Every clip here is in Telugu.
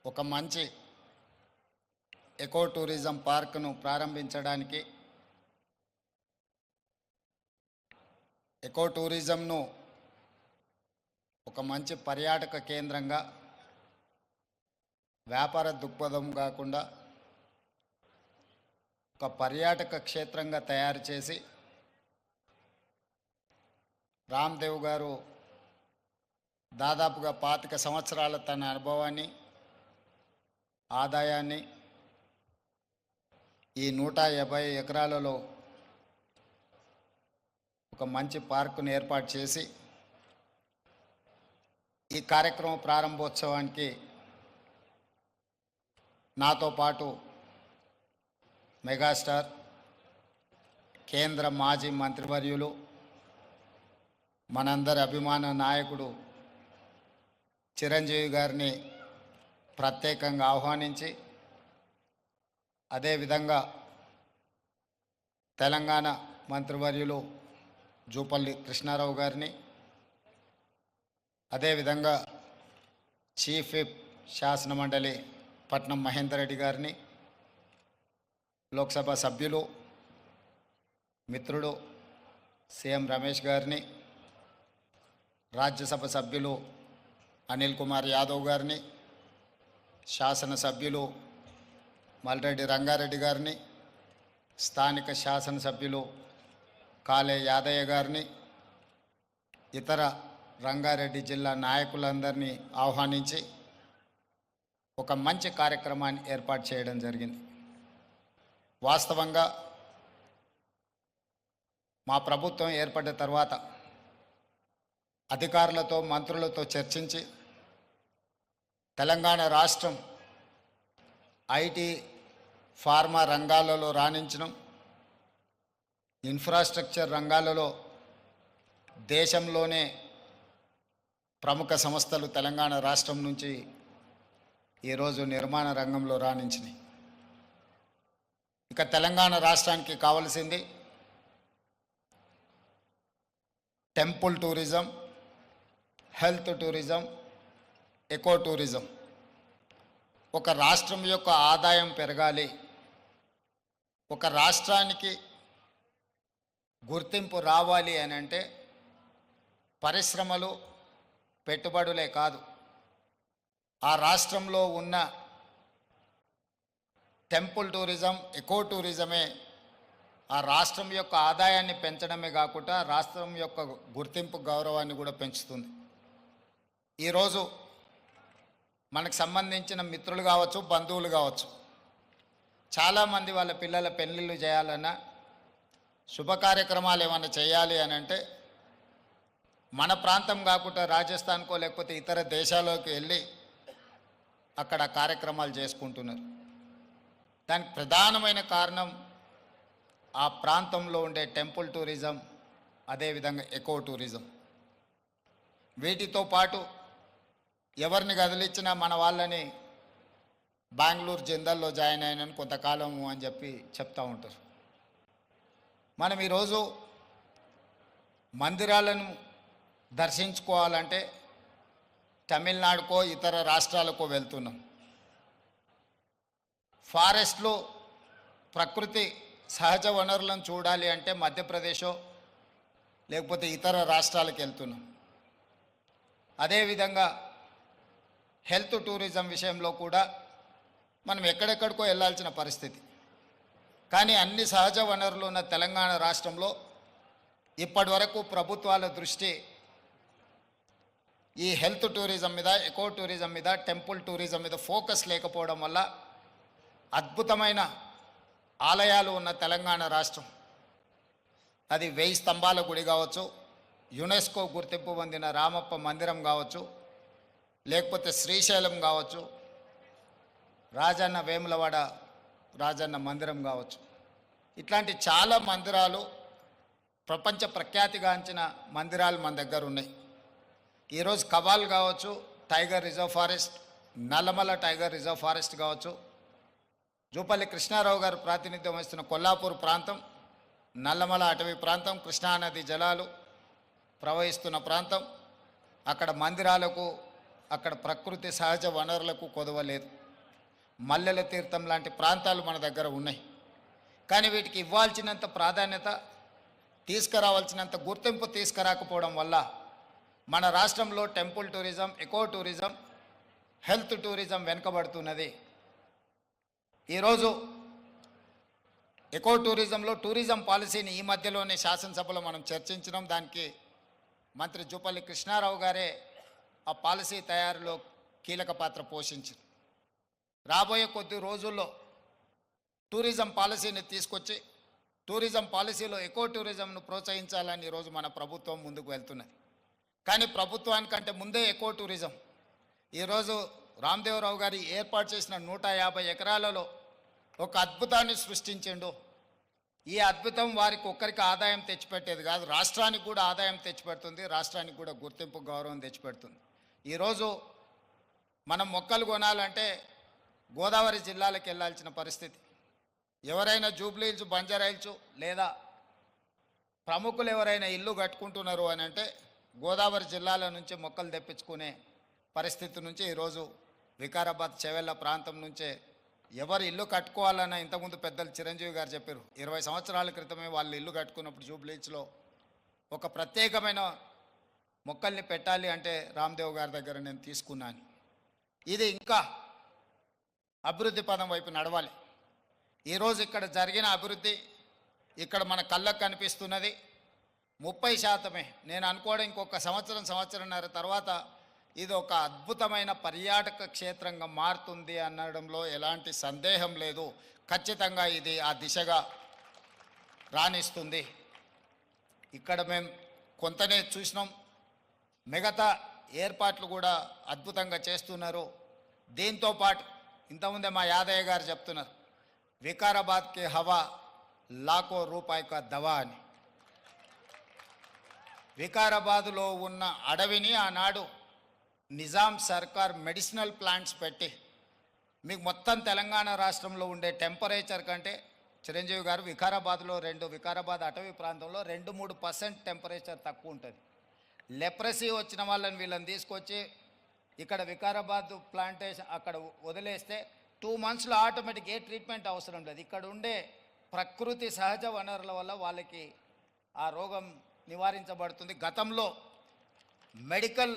ఒక మంచి ఎకో టూరిజం పార్క్ను ప్రారంభించడానికి ఎకో టూరిజంను ఒక మంచి పర్యాటక కేంద్రంగా వ్యాపార దృక్పథం కాకుండా ఒక పర్యాటక క్షేత్రంగా తయారు చేసి రామ్దేవ్ గారు దాదాపుగా 25 సంవత్సరాల తన అనుభవాన్ని ఆదాయాన్ని ఈ 150 ఎకరాలలో ఒక మంచి పార్కును ఏర్పాటు చేసి ఈ కార్యక్రమం ప్రారంభోత్సవానికి నాతో పాటు మెగాస్టార్ కేంద్ర మాజీ మంత్రివర్యులు మనందరి అభిమాన నాయకుడు చిరంజీవి గారిని ప్రత్యేకంగా ఆహ్వానించి అదేవిధంగా తెలంగాణ మంత్రివర్యులు జూపల్లి కృష్ణారావు గారిని అదేవిధంగా చీఫ్ విప్ శాసనమండలి పట్నం మహేందర్ రెడ్డి గారిని లోక్సభ సభ్యులు మిత్రుడు సీఎం రమేష్ గారిని రాజ్యసభ సభ్యులు అనిల్ కుమార్ యాదవ్ గారిని శాసనసభ్యులు మల్రెడ్డి రంగారెడ్డి గారిని స్థానిక శాసనసభ్యులు కాలే యాదయ్య గారిని ఇతర రంగారెడ్డి జిల్లా నాయకులందరినీ ఆహ్వానించి ఒక మంచి కార్యక్రమాన్ని ఏర్పాటు చేయడం జరిగింది. వాస్తవంగా మా ప్రభుత్వం ఏర్పడ్డ తర్వాత అధికారులతో మంత్రులతో చర్చించి తెలంగాణ రాష్ట్రం ఐటీ ఫార్మా రంగాలలో రాణించడం, ఇన్ఫ్రాస్ట్రక్చర్ రంగాలలో దేశంలోనే ప్రముఖ సంస్థలు తెలంగాణ రాష్ట్రం నుంచి ఈరోజు నిర్మాణ రంగంలో రాణించినాయి. ఇక తెలంగాణ రాష్ట్రానికి కావలసింది temple tourism, health tourism, eco tourism. ఒక రాష్ట్రం యొక్క ఆదాయం పెరగాలి, ఒక రాష్ట్రానికి గుర్తింపు రావాలి అని అంటే పరిశ్రమలు పెట్టుబడులే కాదు, ఆ రాష్ట్రంలో ఉన్న టెంపుల్ టూరిజం, ఎకో టూరిజమే ఆ రాష్ట్రం యొక్క ఆదాయాన్ని పెంచడమే కాకుండా రాష్ట్రం యొక్క గుర్తింపు గౌరవాన్ని కూడా పెంచుతుంది. ఈరోజు మనకు సంబంధించిన మిత్రులు కావచ్చు, బంధువులు కావచ్చు, చాలామంది వాళ్ళ పిల్లల పెళ్ళిళ్ళు చేయాలన్నా, శుభ కార్యక్రమాలు ఏమైనా చేయాలి అని అంటే మన ప్రాంతం కాకుండా రాజస్థాన్కో లేకపోతే ఇతర దేశాల్లోకి వెళ్ళి అక్కడ కార్యక్రమాలు చేసుకుంటున్నారు. దానికి ప్రధానమైన కారణం ఆ ప్రాంతంలో ఉండే టెంపుల్ టూరిజం, అదేవిధంగా ఎకో టూరిజం. వీటితో పాటు ఎవరిని కదిలిచ్చినా మన వాళ్ళని బెంగళూరు జిందాల్లో జాయిన్ అయినని కొంతకాలము అని చెప్పి చెప్తూ ఉంటారు. మనం ఈరోజు మందిరాలను దర్శించుకోవాలంటే తమిళనాడుకో ఇతర రాష్ట్రాలకో వెళ్తున్నాం. ఫారెస్ట్లో ప్రకృతి సహజ వనరులను చూడాలి అంటే మధ్యప్రదేశో లేకపోతే ఇతర రాష్ట్రాలకు వెళ్తున్నాం. అదేవిధంగా హెల్త్ టూరిజం విషయంలో కూడా మనం ఎక్కడెక్కడికో వెళ్ళాల్సిన పరిస్థితి. కానీ అన్ని సహజ వనరులు ఉన్న తెలంగాణ రాష్ట్రంలో ఇప్పటి వరకు ప్రభుత్వాల దృష్టి ఈ హెల్త్ టూరిజం మీద, ఎకో టూరిజం మీద, టెంపుల్ టూరిజం మీద ఫోకస్ లేకపోవడం వల్ల అద్భుతమైన ఆలయాలు ఉన్న తెలంగాణ రాష్ట్రం, అది 1000 స్తంభాల గుడి కావచ్చు, యునెస్కో గుర్తింపు పొందిన రామప్ప మందిరం కావచ్చు, లేకపోతే శ్రీశైలం కావచ్చు, రాజన్న వేములవాడ రాజన్న మందిరం కావచ్చు, ఇట్లాంటి చాలా మందిరాలు, ప్రపంచ ప్రఖ్యాతిగాంచిన మందిరాలు మన దగ్గర ఉన్నాయి. ఈరోజు కవాల్ కావచ్చు, tiger reserve forest, Nallamala tiger reserve forest కావచ్చు, జూపల్లి కృష్ణారావు గారు ప్రాతినిధ్యం వహిస్తున్న కొల్లాపూర్ ప్రాంతం, నల్లమల అటవీ ప్రాంతం, కృష్ణానది జలాలు ప్రవహిస్తున్న ప్రాంతం, అక్కడ మందిరాలకు అక్కడ ప్రకృతి సహజ వనరులకు కొదవలేదు. మల్లెల తీర్థం లాంటి ప్రాంతాలు మన దగ్గర ఉన్నాయి. కానీ వీటికి ఇవ్వాల్సినంత ప్రాధాన్యత, తీసుకురావాల్సినంత గుర్తింపు తీసుకురాకపోవడం వల్ల మన రాష్ట్రంలో temple tourism, eco tourism, health tourism వెనుకబడుతున్నది. ఈరోజు ఎకో టూరిజంలో టూరిజం పాలసీని ఈ మధ్యలోనే శాసనసభలో మనం చర్చించినాం. దానికి మంత్రి జూపల్లి కృష్ణారావు గారే ఆ పాలసీ తయారీలో కీలక పాత్ర పోషించారు. రాబోయే కొద్ది రోజుల్లో టూరిజం పాలసీని తీసుకొచ్చి టూరిజం పాలసీలో ఎకో టూరిజంను ప్రోత్సహించాలని ఈరోజు మన ప్రభుత్వం ముందుకు వెళ్తున్నది. కానీ ప్రభుత్వానికంటే ముందే ఎకో టూరిజం ఈరోజు రామదేవరావు గారి ఏర్పాటు చేసిన 150 ఎకరాలలో ఒక అద్భుతాన్ని సృష్టించిండు. ఈ అద్భుతం వారికి ఒక్కరికి ఆదాయం తెచ్చిపెట్టేది కాదు, రాష్ట్రానికి కూడా ఆదాయం తెచ్చిపెడుతుంది, రాష్ట్రానికి కూడా గుర్తింపు, గౌరవం తెచ్చిపెడుతుంది. ఈరోజు మనం మొక్కలు కొనాలంటే గోదావరి జిల్లాలకు వెళ్ళాల్సిన పరిస్థితి. ఎవరైనా జూబ్లీహిల్స్, బంజారాహిల్స్ లేదా ప్రముఖులు ఎవరైనా ఇల్లు కట్టుకుంటున్నారు అని అంటే గోదావరి జిల్లాల నుంచి మొక్కలు తెప్పించుకునే పరిస్థితి నుంచి ఈరోజు వికారాబాద్, చెవెళ్ళ ప్రాంతం నుంచే ఎవరు ఇల్లు కట్టుకోవాలన్న ఇంతకుముందు పెద్దలు చిరంజీవి గారు చెప్పారు. 20 సంవత్సరాల క్రితమే వాళ్ళు ఇల్లు కట్టుకున్నప్పుడు జూబ్లీహిల్స్లో ఒక ప్రత్యేకమైన మొక్కల్ని పెట్టాలి అంటే రామ్దేవ్ గారి దగ్గర నేను తీసుకున్నాను. ఇది ఇంకా అభివృద్ధి పదం వైపు నడవాలి. ఈరోజు ఇక్కడ జరిగిన అభివృద్ధి ఇక్కడ మన కళ్ళకు కనిపిస్తున్నది 30%. నేను అనుకోవడం ఇంకొక సంవత్సరంన్నర తర్వాత ఇది ఒక అద్భుతమైన పర్యాటక క్షేత్రంగా మారుతుంది అనడంలో ఎలాంటి సందేహం లేదు. ఖచ్చితంగా ఇది ఆ దిశగా రాణిస్తుంది. ఇక్కడ మేము కొంతనే చూసినాం, మిగతా ఏర్పాట్లు కూడా అద్భుతంగా చేస్తున్నారు. దీంతోపాటు ఇంతకుముందే మా యాదయ్య గారు చెప్తున్నారు, వికారాబాద్కి హవా లాఖో రూపాయి కా దవా అని. వికారాబాదులో ఉన్న అడవిని ఆనాడు నిజాం సర్కార్ మెడిసినల్ ప్లాంట్స్ పెట్టి మీకు మొత్తం తెలంగాణ రాష్ట్రంలో ఉండే టెంపరేచర్ కంటే చిరంజీవి గారు వికారాబాద్లో వికారాబాద్ అటవీ ప్రాంతంలో 2-3% టెంపరేచర్ తక్కువ ఉంటుంది. లెప్రసీ వచ్చిన వీళ్ళని తీసుకొచ్చి ఇక్కడ వికారాబాద్ ప్లాంటేషన్ అక్కడ వదిలేస్తే 2 monthsలో ఆటోమేటిక్ ఏ ట్రీట్మెంట్ అవసరం లేదు. ఇక్కడ ఉండే ప్రకృతి సహజ వనరుల వల్ల వాళ్ళకి ఆ రోగం నివారించబడుతుంది. గతంలో మెడికల్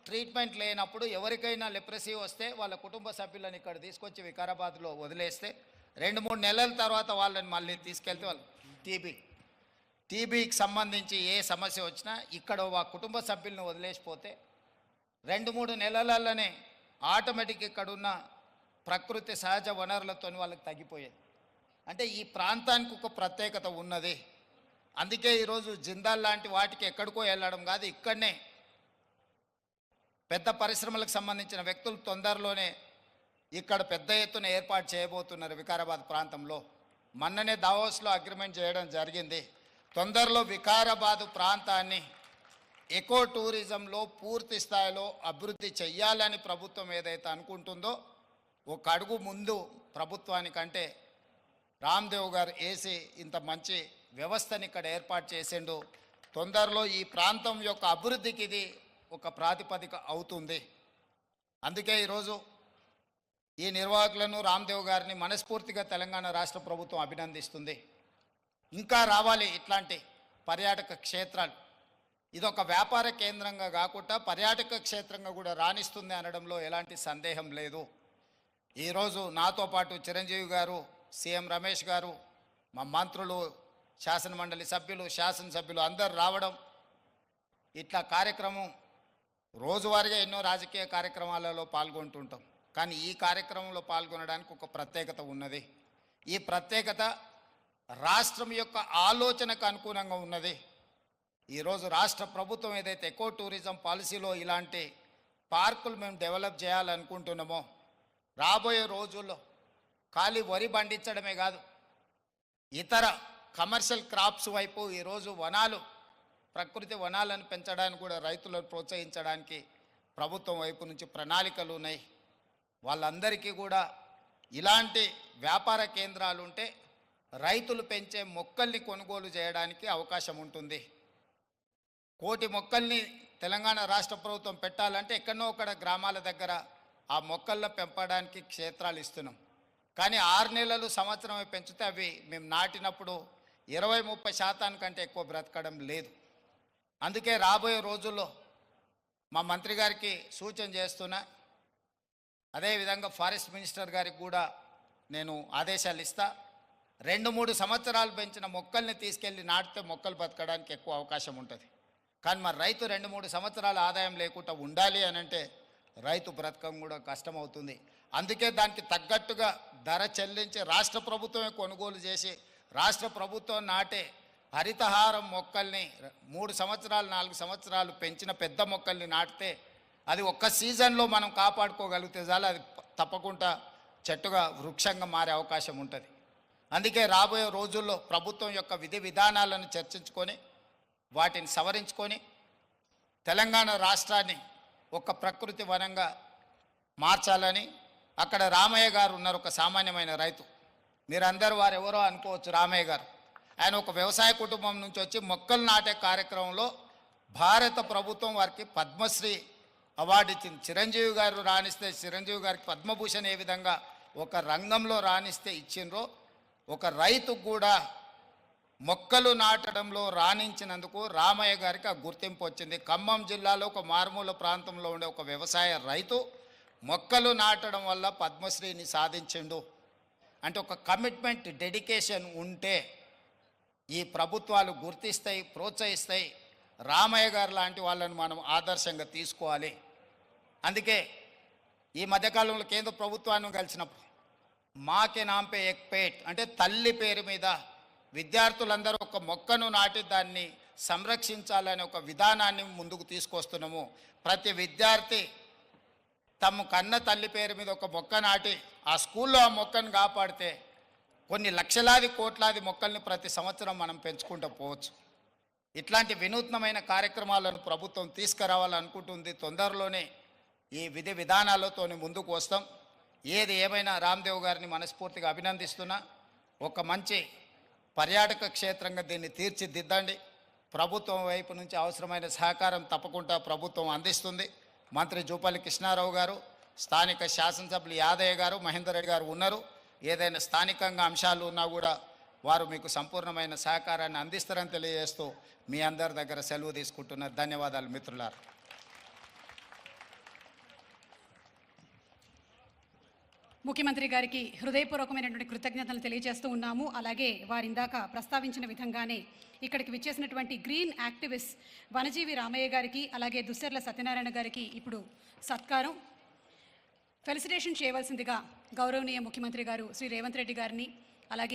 ట్రీట్మెంట్ లేనప్పుడు ఎవరికైనా లెప్రసీ వస్తే వాళ్ళ కుటుంబ సభ్యులను ఇక్కడ తీసుకొచ్చి వికారాబాద్లో వదిలేస్తే 2-3 నెలల తర్వాత వాళ్ళని మళ్ళీ తీసుకెళ్తే వాళ్ళు టీబీకి సంబంధించి ఏ సమస్య వచ్చినా ఇక్కడ ఆ కుటుంబ సభ్యులను వదిలేసిపోతే 2-3 నెలలలోనే ఆటోమేటిక్ ఇక్కడున్న ప్రకృతి సహజ వనరులతో వాళ్ళకి తగ్గిపోయేది. అంటే ఈ ప్రాంతానికి ఒక ప్రత్యేకత ఉన్నది. అందుకే ఈరోజు జిందాల్ లాంటి వాటికి ఎక్కడికో వెళ్ళడం కాదు, ఇక్కడనే పెద్ద పరిశ్రమలకు సంబంధించిన వ్యక్తులు తొందరలోనే ఇక్కడ పెద్ద ఎత్తున ఏర్పాటు చేయబోతున్నారు వికారాబాద్ ప్రాంతంలో. మొన్ననే దావోస్లో అగ్రిమెంట్ చేయడం జరిగింది. తొందరలో వికారాబాద్ ప్రాంతాన్ని ఎకో టూరిజంలో పూర్తి స్థాయిలో అభివృద్ధి చెయ్యాలని ప్రభుత్వం ఏదైతే అనుకుంటుందో ఒక అడుగు ముందు ప్రభుత్వానికంటే రామ్దేవ్ గారు వేసి ఇంత మంచి వ్యవస్థని ఇక్కడ ఏర్పాటు చేసిండు. తొందరలో ఈ ప్రాంతం యొక్క అభివృద్ధికి ఇది ఒక ప్రాతిపదిక అవుతుంది. అందుకే ఈరోజు ఈ నిర్వాహకులను, రామ్దేవ్ గారిని మనస్ఫూర్తిగా తెలంగాణ రాష్ట్ర ప్రభుత్వం అభినందిస్తుంది. ఇంకా రావాలి ఇట్లాంటి పర్యాటక క్షేత్రాలు. ఇదొక వ్యాపార కేంద్రంగా కాకుండా పర్యాటక క్షేత్రంగా కూడా రాణిస్తుంది అనడంలో ఎలాంటి సందేహం లేదు. ఈరోజు నాతో పాటు చిరంజీవి గారు, సీఎం రమేష్ గారు, మా మంత్రులు, శాసనమండలి సభ్యులు, శాసనసభ్యులు అందరూ రావడం, ఇట్లా కార్యక్రమం రోజువారీగా ఎన్నో రాజకీయ కార్యక్రమాలలో పాల్గొంటుంటాం. కానీ ఈ కార్యక్రమంలో పాల్గొనడానికి ఒక ప్రత్యేకత ఉన్నది. ఈ ప్రత్యేకత రాష్ట్రం యొక్క ఆలోచనకు అనుగుణంగా ఉన్నది. ఈరోజు రాష్ట్ర ప్రభుత్వం ఏదైతే ఎకో టూరిజం పాలసీలో ఇలాంటి పార్కులు మేము డెవలప్ చేయాలనుకుంటున్నామో రాబోయే రోజుల్లో ఖాళీ వరి పండించడమే కాదు, ఇతర కమర్షియల్ క్రాప్స్ వైపు ఈరోజు వనాలు, ప్రకృతి వనాలను పెంచడానికి కూడా రైతులను ప్రోత్సహించడానికి ప్రభుత్వం వైపు నుంచి ప్రణాళికలు ఉన్నాయి. వాళ్ళందరికీ కూడా ఇలాంటి వ్యాపార కేంద్రాలు ఉంటే రైతులు పెంచే మొక్కల్ని కొనుగోలు చేయడానికి అవకాశం ఉంటుంది. 1,000,000 మొక్కల్ని తెలంగాణ రాష్ట్ర ప్రభుత్వం పెట్టాలంటే ఎక్కడనో ఒకడ గ్రామాల దగ్గర ఆ మొక్కల్లో పెంపడానికి క్షేత్రాలు ఇస్తున్నాం. కానీ 6 నెలలు సంవత్సరమే పెంచితే అవి మేము నాటినప్పుడు 20-30% కంటే ఎక్కువ బ్రతకడం లేదు. అందుకే రాబోయే రోజుల్లో మా మంత్రి గారికి సూచన చేస్తున్నా, అదేవిధంగా ఫారెస్ట్ మినిస్టర్ గారికి కూడా నేను ఆదేశాలు ఇస్తా. 2-3 సంవత్సరాలు పెంచిన మొక్కల్ని తీసుకెళ్ళి నాటితే మొక్కలు బతకడానికి ఎక్కువ అవకాశం ఉంటుంది. కానీ మరి రైతు 2-3 సంవత్సరాల ఆదాయం లేకుండా ఉండాలి అని అంటే రైతు బ్రతకం కూడా కష్టమవుతుంది. అందుకే దానికి తగ్గట్టుగా ధర చెల్లించి రాష్ట్ర ప్రభుత్వమే కొనుగోలు చేసి రాష్ట్ర ప్రభుత్వం నాటే హరితహారం మొక్కల్ని 3 సంవత్సరాలు 4 సంవత్సరాలు పెంచిన పెద్ద మొక్కల్ని నాటితే అది ఒక్క సీజన్లో మనం కాపాడుకోగలిగితే చాలు, అది తప్పకుండా చెట్టుగా వృక్షంగా మారే అవకాశం ఉంటుంది. అందుకే రాబోయే రోజుల్లో ప్రభుత్వం యొక్క విధి విధానాలను చర్చించుకొని వాటిని సవరించుకొని తెలంగాణ రాష్ట్రాన్ని ఒక ప్రకృతి వనంగా మార్చాలని. అక్కడ రామయ్య గారు ఉన్నారు, ఒక సామాన్యమైన రైతు. మీరందరూ వారు ఎవరో అనుకోవచ్చు. రామయ్య గారు ఆయన ఒక వ్యవసాయ కుటుంబం నుంచి వచ్చి మొక్కలు నాటే కార్యక్రమంలో భారత ప్రభుత్వం వారికి పద్మశ్రీ అవార్డు ఇచ్చింది. చిరంజీవి గారు రాణిస్తే చిరంజీవి గారికి పద్మభూషణ్ ఏ విధంగా ఒక రంగంలో రాణిస్తే ఇచ్చిండ్రో, ఒక రైతుకు కూడా మొక్కలు నాటడంలో రాణించినందుకు రామయ్య గారికి ఆ గుర్తింపు వచ్చింది. ఖమ్మం జిల్లాలో ఒక మారుమూల ప్రాంతంలో ఉండే ఒక వ్యవసాయ రైతు మొక్కలు నాటడం వల్ల పద్మశ్రీని సాధించిండు. అంటే ఒక కమిట్మెంట్, డెడికేషన్ ఉంటే ఈ ప్రభుత్వాలు గుర్తిస్తాయి, ప్రోత్సహిస్తాయి. రామయ్య గారు లాంటి వాళ్ళని మనం ఆదర్శంగా తీసుకోవాలి. అందుకే ఈ మధ్యకాలంలో కేంద్ర ప్రభుత్వాన్ని కలిసినప్పుడు మాకే నాంపే ఎక్ పేట్ అంటే తల్లి పేరు మీద విద్యార్థులందరూ ఒక మొక్కను నాటి దాన్ని సంరక్షించాలనే ఒక విధానాన్ని ముందుకు తీసుకొస్తున్నాము. ప్రతి విద్యార్థి తమ కన్న తల్లి పేరు మీద ఒక మొక్క నాటి ఆ స్కూల్లో ఆ మొక్కను కాపాడితే కొన్ని లక్షలాది కోట్లాది మొక్కల్ని ప్రతి సంవత్సరం మనం పెంచుకుంటూ పోవచ్చు. ఇట్లాంటి వినూత్నమైన కార్యక్రమాలను ప్రభుత్వం తీసుకురావాలనుకుంటుంది. తొందరలోనే ఈ విధి విధానాలతో ముందుకు వస్తాం. ఏది ఏమైనా రామ్దేవ్ గారిని మనస్ఫూర్తిగా అభినందిస్తున్నా. ఒక మంచి పర్యాటక క్షేత్రంగా దీన్ని తీర్చిదిద్దండి. ప్రభుత్వం వైపు నుంచి అవసరమైన సహకారం తప్పకుండా ప్రభుత్వం అందిస్తుంది. మంత్రి జూపల్లి కృష్ణారావు గారు, స్థానిక శాసనసభ్యులు యాదయ్య గారు, మహేందర్ రెడ్డి గారు ఉన్నారు. ఏదైనా స్థానికంగా అంశాలు ఉన్నా కూడా వారు మీకు సంపూర్ణమైన సహకారాన్ని అందిస్తారని తెలియజేస్తూ మీ అందరి దగ్గర సెలవు తీసుకుంటున్నారు. ధన్యవాదాలు మిత్రులారా. ముఖ్యమంత్రి గారికి హృదయపూర్వకమైనటువంటి కృతజ్ఞతలు తెలియజేస్తూ ఉన్నాము. అలాగే వారి ఇందాక ప్రస్తావించిన విధంగానే ఇక్కడికి విచ్చేసినటువంటి గ్రీన్ యాక్టివిస్ట్ వనజీవి రామయ్య గారికి, అలాగే దుస్సెర్ల సత్యనారాయణ గారికి ఇప్పుడు సత్కారం ఫెలిసిటేషన్ చేయవలసిందిగా గౌరవనీయ ముఖ్యమంత్రి గారు శ్రీ రేవంత్ రెడ్డి గారిని